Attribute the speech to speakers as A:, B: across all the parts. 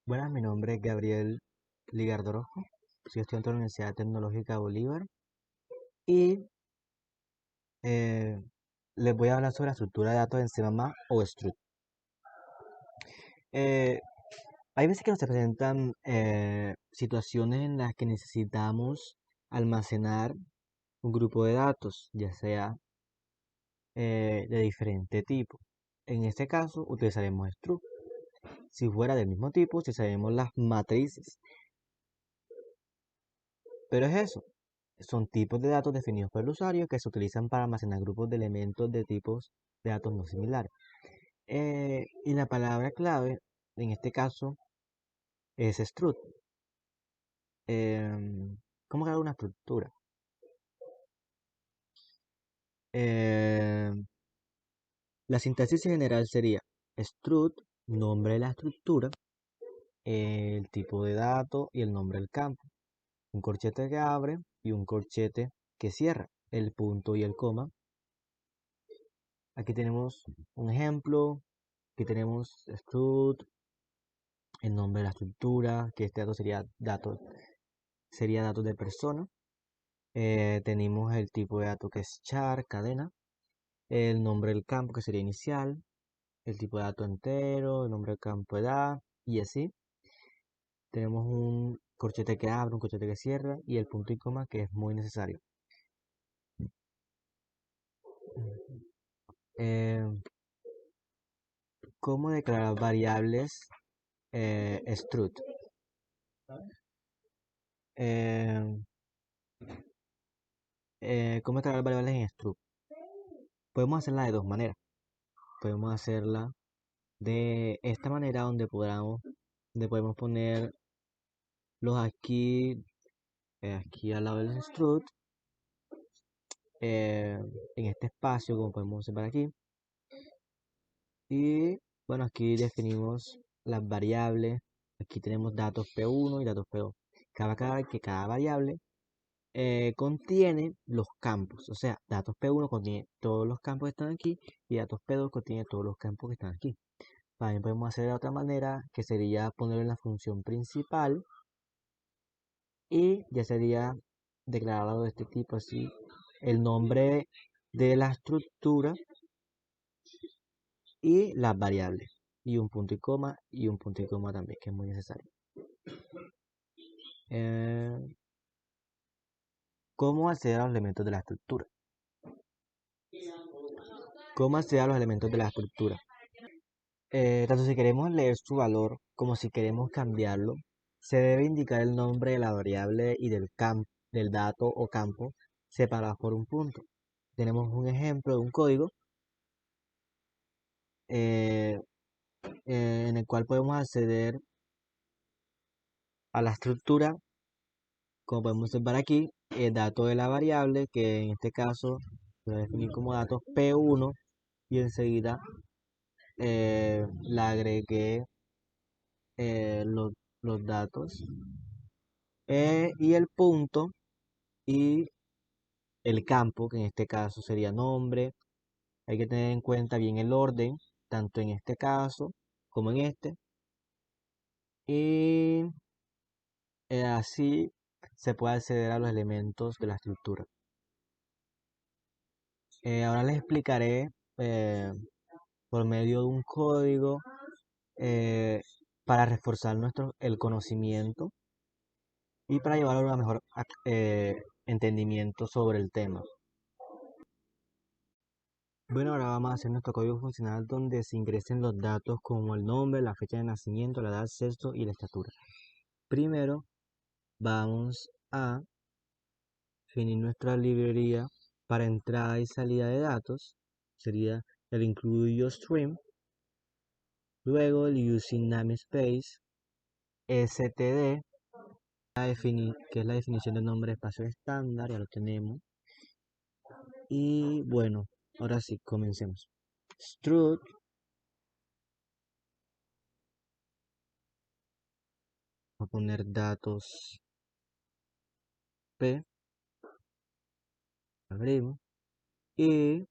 A: Buenas, mi nombre es Gabriel Ligardo Orozco, soy estudiante de la Universidad Tecnológica Bolívar y eh, les voy a hablar sobre la estructura de datos en C++ o Struct. Eh, Hay veces que nos se presentan situaciones en las que necesitamos almacenar un grupo de datos, ya sea de diferente tipo. En este caso utilizaremos Struct. Si fuera del mismo tipo, utilizaremos las matrices. Pero es eso. Son tipos de datos definidos por el usuario que se utilizan para almacenar grupos de elementos de tipos de datos no similares. Y la palabra clave, en este caso, es struct. ¿Cómo crear una estructura? Em, la sintaxis general sería struct, nombre de la estructura, el tipo de dato y el nombre del campo. Un corchete que abre y un corchete que cierra, el punto y el coma. Aquí tenemos un ejemplo. Aquí tenemos struct, el nombre de la estructura, que este dato sería datos de persona. Tenemos el tipo de dato que es char, cadena, el nombre del campo que sería inicial, el tipo de dato entero, el nombre del campo edad y así. Tenemos un corchete que abre, un corchete que cierra y el punto y coma que es muy necesario. Eh, ¿Cómo declarar variables struct? Eh, ¿Cómo declarar variables en struct? Podemos hacerla de dos maneras. Podemos hacerla de esta manera donde podemos poner los aquí al lado del struct, eh, en este espacio, como podemos observar aquí. Y bueno, aquí definimos las variables. Aquí tenemos datos P1 y datos P2. Cada variable contiene los campos. O sea, datos P1 contiene todos los campos que están aquí y datos P2 contiene todos los campos que están aquí. También podemos hacer de otra manera, que sería ponerlo en la función principal y ya sería declarado de este tipo así el nombre de la estructura y las variables y un punto y un punto y coma también, que es muy necesario. Eh, ¿Cómo acceder a los elementos de la estructura? ¿Cómo acceder a los elementos de la estructura? Tanto si queremos leer su valor como si queremos cambiarlo, se debe indicar el nombre de la variable y del dato o campo separados por un punto. Tenemos un ejemplo de un código eh, en el cual podemos acceder a la estructura, como podemos observar aquí, el dato de la variable, que en este caso lo voy a definir como datos P1 y enseguida le agregué los datos y el punto y el campo, que en este caso sería nombre. Hay que tener en cuenta bien el orden, tanto en este caso como en este. Y así se puede acceder a los elementos de la estructura. Ahora les explicaré eh, por medio de un código eh, para reforzar el conocimiento y para llevar a un mejor entendimiento sobre el tema. Bueno, ahora vamos a hacer nuestro código funcional donde se ingresen los datos como el nombre, la fecha de nacimiento, la edad, sexo y la estatura. Primero vamos a definir nuestra librería para entrada y salida de datos. Sería el include stream. Luego el using namespace, std, que es la definición de nombre de espacio estándar, ya lo tenemos. Y bueno, ahora sí, comencemos. Struct, voy a poner datos P, abrimos, y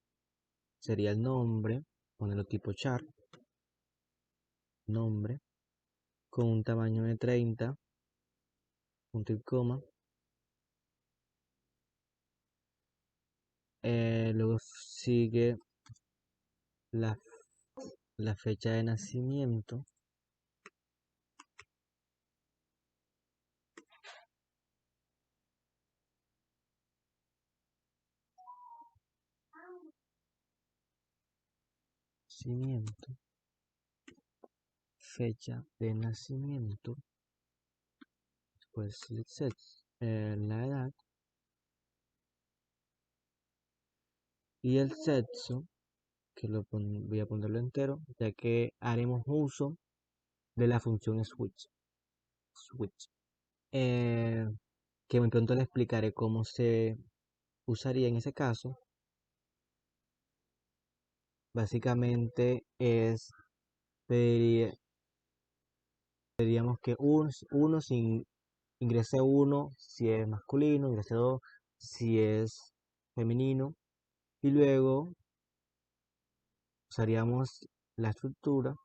A: sería el nombre, ponerlo tipo char, nombre, con un tamaño de 30, punto y coma. Luego sigue la, la fecha de nacimiento. Fecha de nacimiento. Pues la edad. Y el sexo, que voy a ponerlo entero, ya que haremos uso de la función switch, que muy pronto le explicaré cómo se usaría en ese caso. Básicamente pediríamos que uno sin ingrese 1 si es masculino, ingrese 2 si es femenino, y luego usaríamos la estructura,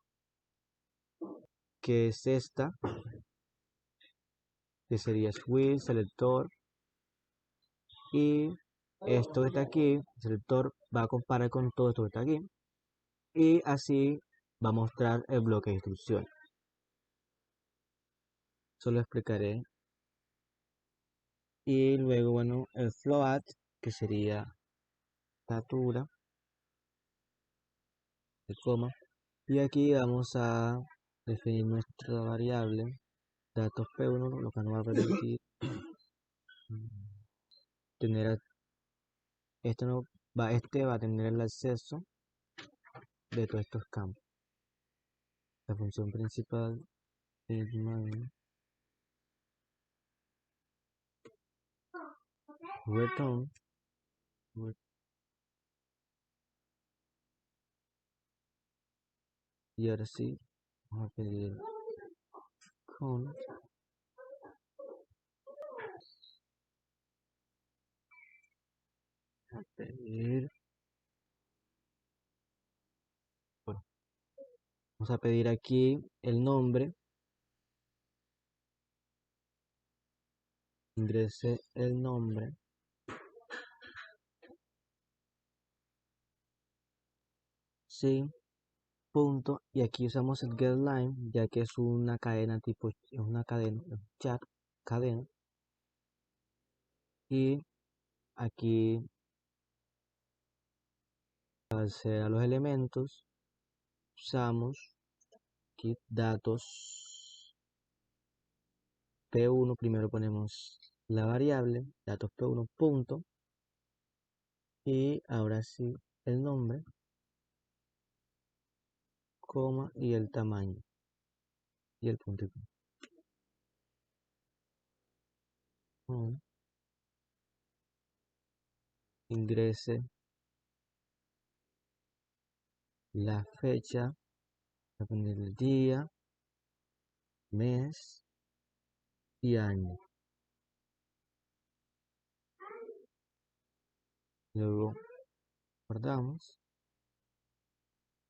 A: que es esta, que sería switch, selector, y esto que está aquí, el selector va a comparar con todo esto que está aquí, y así va a mostrar el bloque de instrucciones. Solo explicaré. Y luego, bueno, el float, que sería estatura, el coma. Y aquí vamos a definir nuestra variable, datos P1, lo que nos va a permitir tener, este va a tener el acceso de todos estos campos. La función principal es return. Y ahora sí, vamos a pedir con bueno, vamos a pedir aquí el nombre, ingrese el nombre, sí, punto, y aquí usamos el getLine, ya que es una cadena tipo, es una cadena, chat, cadena, y aquí para acceder a los elementos usamos aquí datos P1, primero ponemos la variable, datos P1 punto, y ahora sí el nombre, coma, y el tamaño, y el punto y coma. Ingrese la fecha, voy a poner el día, mes y año. Luego guardamos,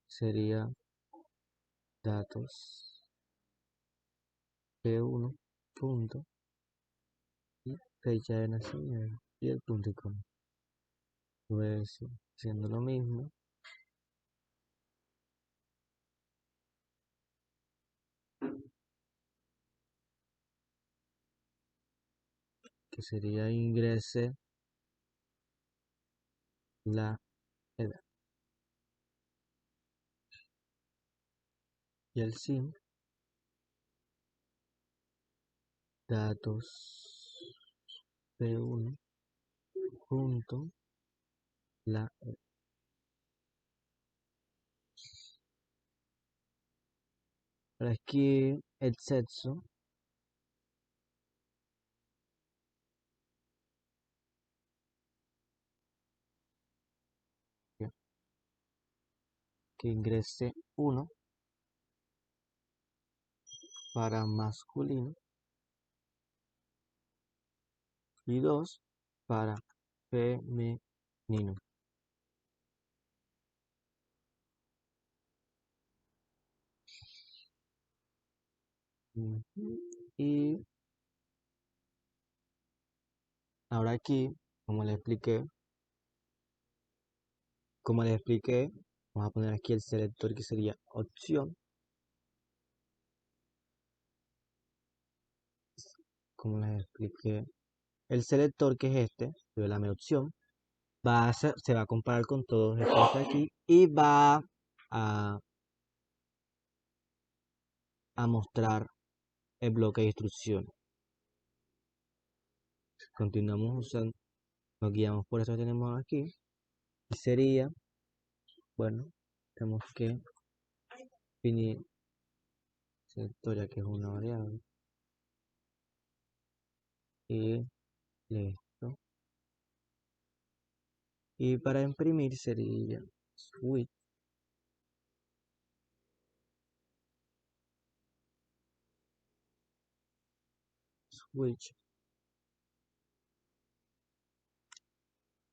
A: sería datos P1 punto y fecha de nacimiento y el punto y coma. Pues haciendo lo mismo, que sería ingrese la edad y el SIM, datos P1 punto la edad. Ahora aquí el sexo, que ingrese 1 para masculino y 2 para femenino. Y ahora aquí, como les expliqué, vamos a poner aquí el selector que sería opción. Como les expliqué, el selector que es este, de la mi opción, se va a comparar con todos estos de aquí y va a, a mostrar el bloque de instrucciones. Continuamos usando, nos guiamos por eso que tenemos aquí. Y sería, bueno, tenemos que definir selector ya que es una variable. Y listo. Y para imprimir sería switch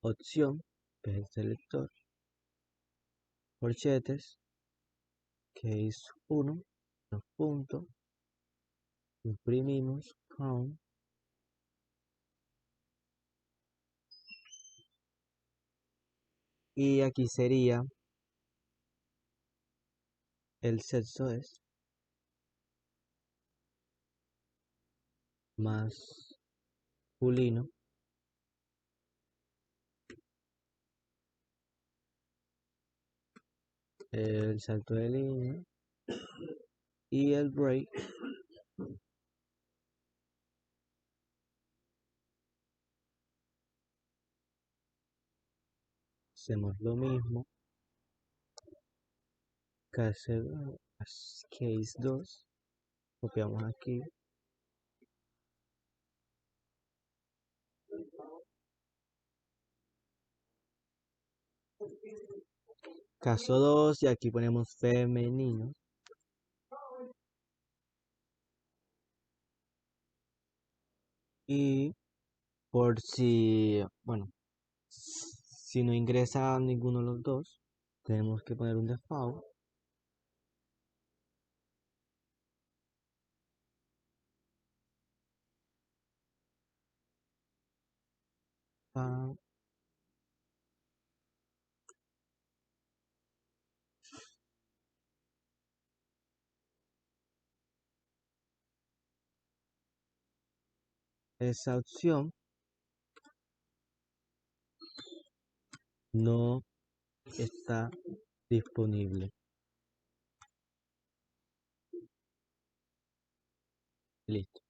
A: opción, que es el selector, corchetes, que es 1, los puntos, imprimimos count y aquí sería el sexo es masculino, el salto de línea y el break hacemos lo mismo, case, case 2, copiamos aquí, caso 2 y aquí ponemos femenino. Y por si, bueno, si no ingresa ninguno de los dos, tenemos que poner un default. Ah, esa opción no está disponible. Listo.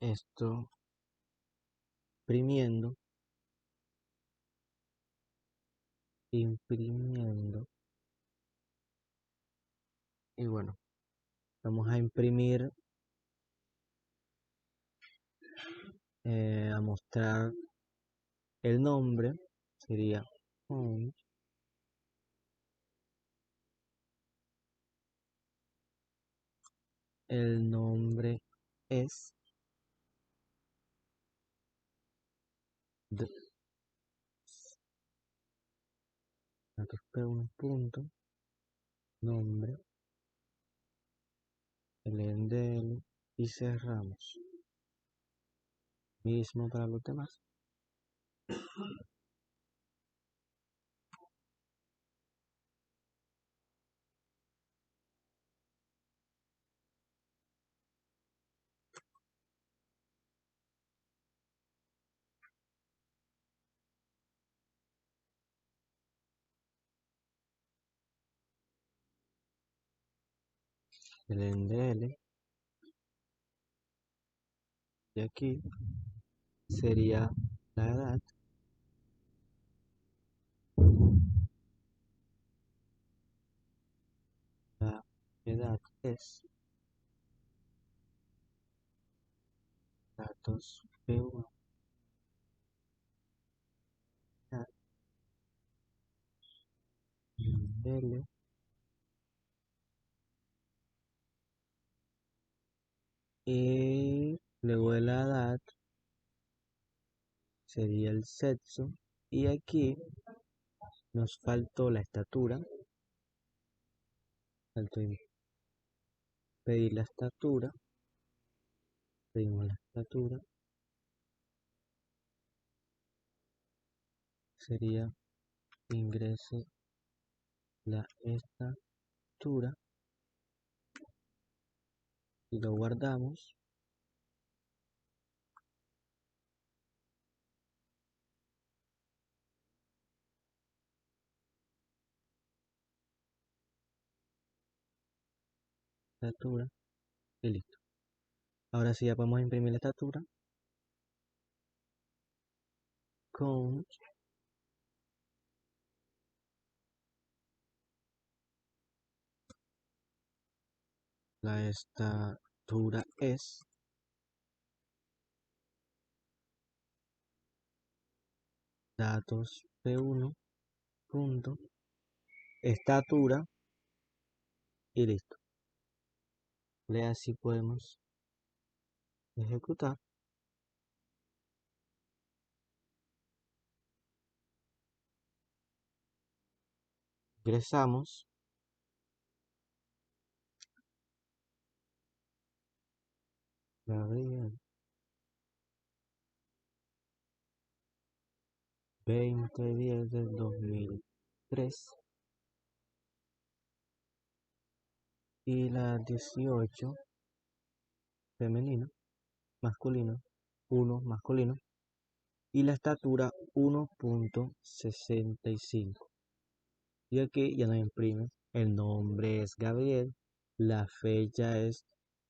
A: Esto imprimiendo, imprimiendo. Y bueno, vamos a imprimir, a mostrar el nombre. Sería home. El nombre es de, aquí espero un punto, nombre, el y cerramos. Mismo para los demás. El NDL y aquí sería la edad. La edad es datos B1, NDL y luego de la edad sería el sexo y aquí nos faltó la estatura, pedir la estatura, pedimos la estatura, sería ingrese la estatura y lo guardamos. Estatura y listo. Ahora sí ya podemos imprimir la estatura con la estatura es datos P1 punto estatura y listo. Así podemos ejecutar. Ingresamos. Gabriel 2010 del 2003 y la 18 femenino, masculino, 1 masculino y la estatura 1.65. Y aquí ya nos imprime, el nombre es Gabriel, la fecha es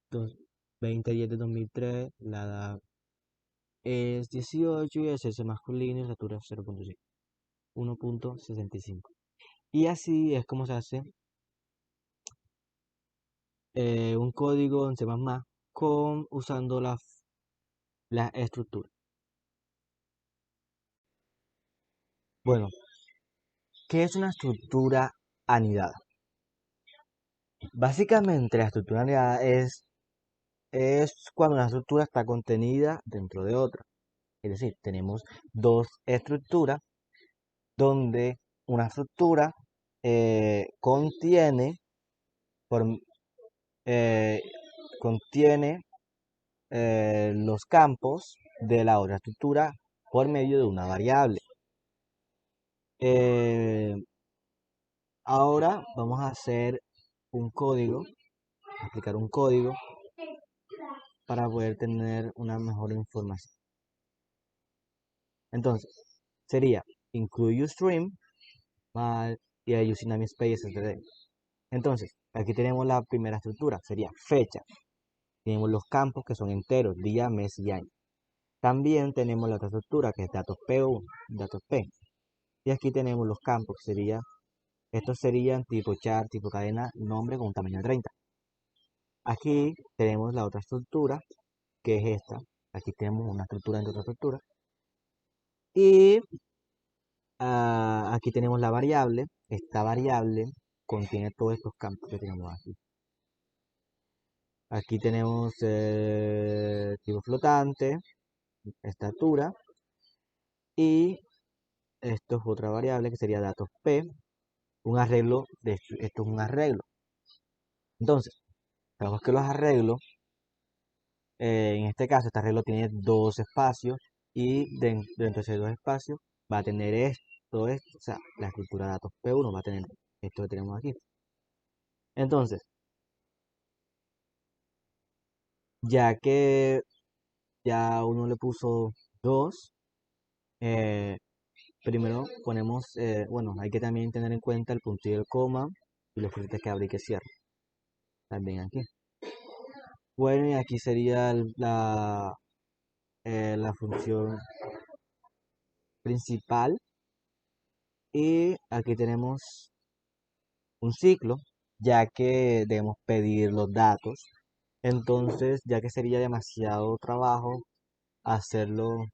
A: 2010 de 2003, la edad es 18 y el sexo masculino y la estatura 0.5, 1.65. Y así es como se hace un código en C++ usando la estructura. Bueno, ¿qué es una estructura anidada? Básicamente la estructura anidada es cuando una estructura está contenida dentro de otra. Es decir, tenemos dos estructuras donde una estructura contiene, por, eh, contiene los campos de la otra estructura por medio de una variable. Eh, Ahora vamos a hacer un código, aplicar un código para poder tener una mejor información. Entonces, sería include uStream y ahí using namespace, etc. Entonces, aquí tenemos la primera estructura, sería fecha. Tenemos los campos que son enteros, día, mes y año. También tenemos la otra estructura que es datos P1, datos P. Y aquí tenemos los campos, estos serían tipo char, tipo cadena, nombre con un tamaño de 30. Aquí tenemos la otra estructura, que es esta. Aquí tenemos una estructura dentro de otra estructura. Y aquí tenemos la variable. Esta variable contiene todos estos campos que tenemos aquí. Aquí tenemos tipo flotante, estatura. Y esto es otra variable que sería datos P. Un arreglo de esto es un arreglo. Entonces, sabemos que los arreglos, en este caso, este arreglo tiene dos espacios y dentro de esos dos espacios va a tener esto, o sea, la estructura de datos P1 va a tener esto que tenemos aquí. Entonces, ya que ya uno le puso dos, primero ponemos, bueno, hay que también tener en cuenta el punto y el coma y los cruces que abre y que cierra. También aquí. Bueno, y aquí sería la función principal. Y aquí tenemos un ciclo, ya que debemos pedir los datos. Entonces, ya que sería demasiado trabajo hacerlo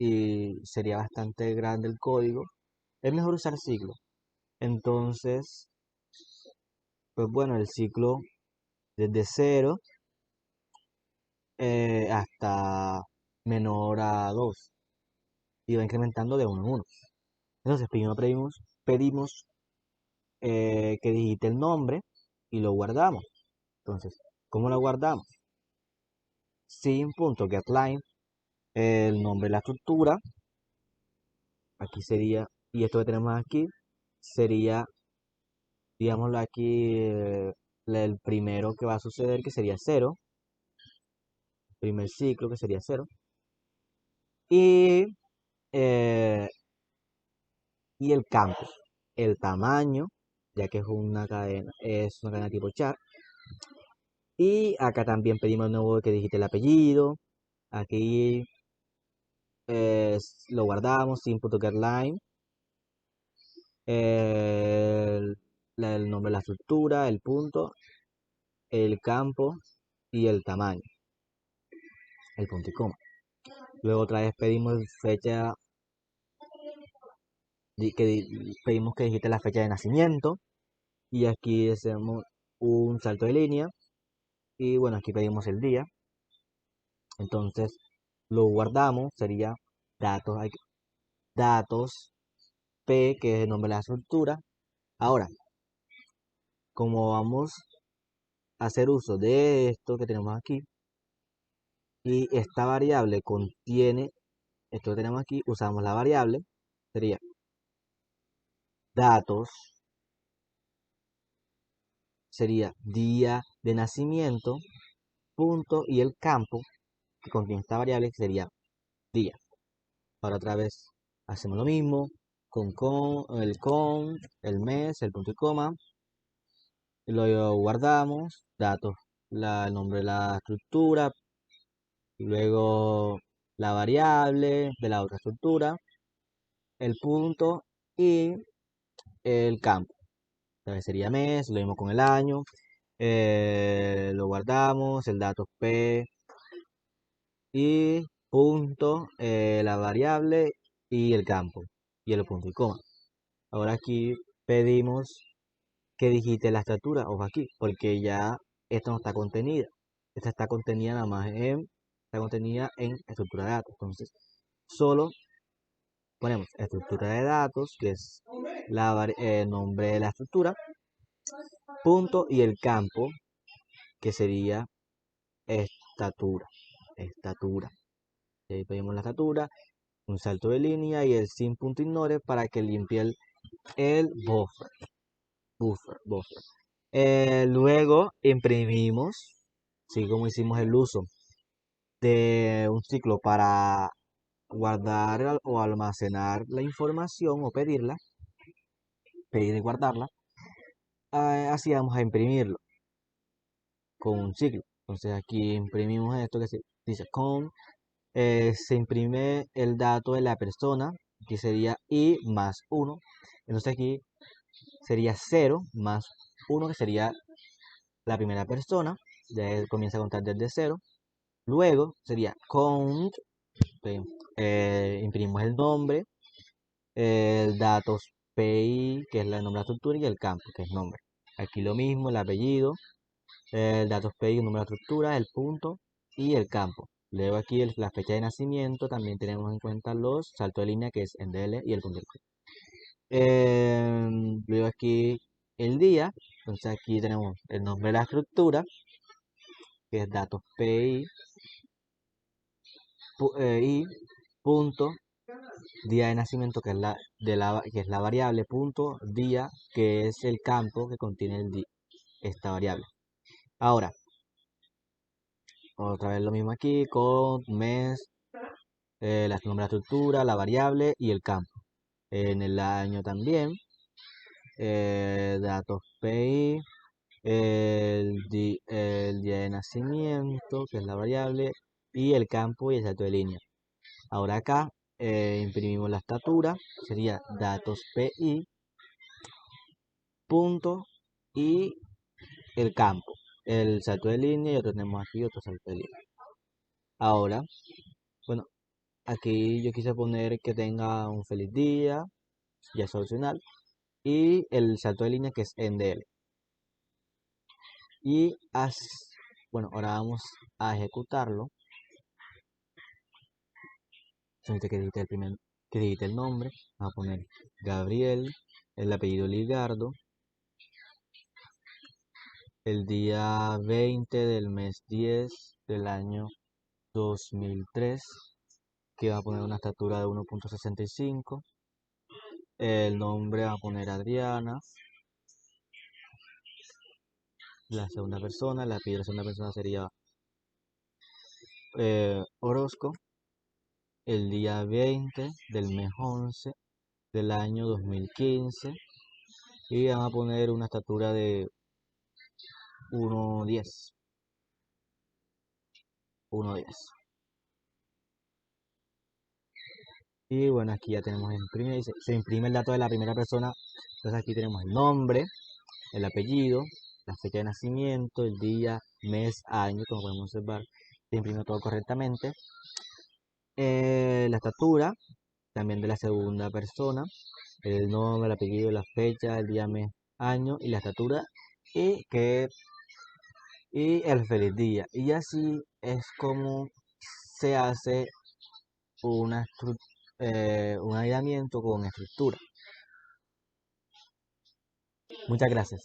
A: y sería bastante grande el código, es mejor usar ciclo. Entonces, pues bueno, el ciclo desde 0 hasta menor a 2 y va incrementando de 1 en 1. Entonces, primero pedimos que digite el nombre y lo guardamos. Entonces, ¿Cómo la guardamos? Sin.getLine, el nombre de la estructura, aquí sería, y esto que tenemos aquí sería, digámoslo aquí, el primero que va a suceder, que sería cero, primer ciclo que sería cero, y, eh, y el campo, el tamaño, ya que es una cadena tipo char, y acá también pedimos de nuevo que digite el apellido, aquí lo guardamos, sin.getLine, el, el nombre de la estructura, el punto, el campo y el tamaño, el punto y coma. Luego otra vez pedimos fecha, pedimos que digite la fecha de nacimiento y aquí hacemos un salto de línea y bueno, aquí pedimos el día. Entonces lo guardamos, sería datos, datos P, que es el nombre de la estructura. Ahora, como vamos a hacer uso de esto que tenemos aquí y esta variable contiene esto que tenemos aquí, usamos la variable, sería datos, sería día de nacimiento, punto, y el campo que contiene esta variable que sería día. Ahora otra vez hacemos lo mismo con, el mes, el punto y coma, y lo guardamos, datos, el nombre de la estructura, luego la variable de la otra estructura, el punto y el campo. Entonces sería mes, lo mismo con el año, lo guardamos, el dato P y punto, la variable y el campo y el punto y coma. Ahora aquí pedimos que digite la estructura, ojo aquí, porque ya esto no está contenida. Esta está contenida nada más está contenida en estructura de datos. Entonces, solo ponemos estructura de datos, que es el nombre de la estructura, punto y el campo, que sería estatura. Estatura. Y ahí pedimos la estatura, un salto de línea y el sin punto ignore para que limpie el buffer. Buffer. Luego imprimimos, así como hicimos el uso de un ciclo para guardar o almacenar la información o pedir y guardarla, así vamos a imprimirlo con un ciclo. Entonces aquí imprimimos esto que se dice se imprime el dato de la persona, que sería i más 1. Entonces aquí sería 0 más 1, que sería la primera persona. Ya él comienza a contar desde 0. Luego sería count, imprimimos el nombre, el datos PI, que es el nombre de la estructura, y el campo, que es nombre. Aquí lo mismo, el apellido, el datos PI, el número de la estructura, el punto y el campo. Luego aquí la fecha de nacimiento, también tenemos en cuenta los saltos de línea, que es NDL y el punto. Luego aquí el día, entonces aquí tenemos el nombre de la estructura, que es datos PI, y punto, día de nacimiento, que es que es la variable, punto, día, que es el campo que contiene esta variable. Ahora, otra vez lo mismo aquí, con mes, el nombre de la estructura, la variable y el campo. En el año también, datos PI, el día de nacimiento, que es la variable, y el campo y el salto de línea. Ahora acá imprimimos la estatura, sería datos PI, punto y el campo, el salto de línea y otro tenemos aquí otro salto de línea. Ahora, bueno, aquí yo quise poner que tenga un feliz día, ya es opcional, y el salto de línea que es NDL. Y bueno, ahora vamos a ejecutarlo. Solamente que digite el nombre, vamos a poner Gabriel, el apellido Ligardo, el día 20 del mes 10 del año 2003, que va a poner una estatura de 1,65. El nombre va a poner Adriana. La segunda persona, la apellido de la segunda persona sería Orozco. El día 20 del mes 11 del año 2015. Y van a poner una estatura de 1,10. 1,10. Y bueno, aquí ya tenemos imprime, se imprime el dato de la primera persona. Entonces aquí tenemos el nombre, el apellido, la fecha de nacimiento, el día, mes, año, como podemos observar. Se imprimió todo correctamente. La estatura, también de la segunda persona, el nombre, el apellido, la fecha, el día, mes, año y la estatura. Y el feliz día. Y así es como se hace un aislamiento con estructura. Muchas gracias.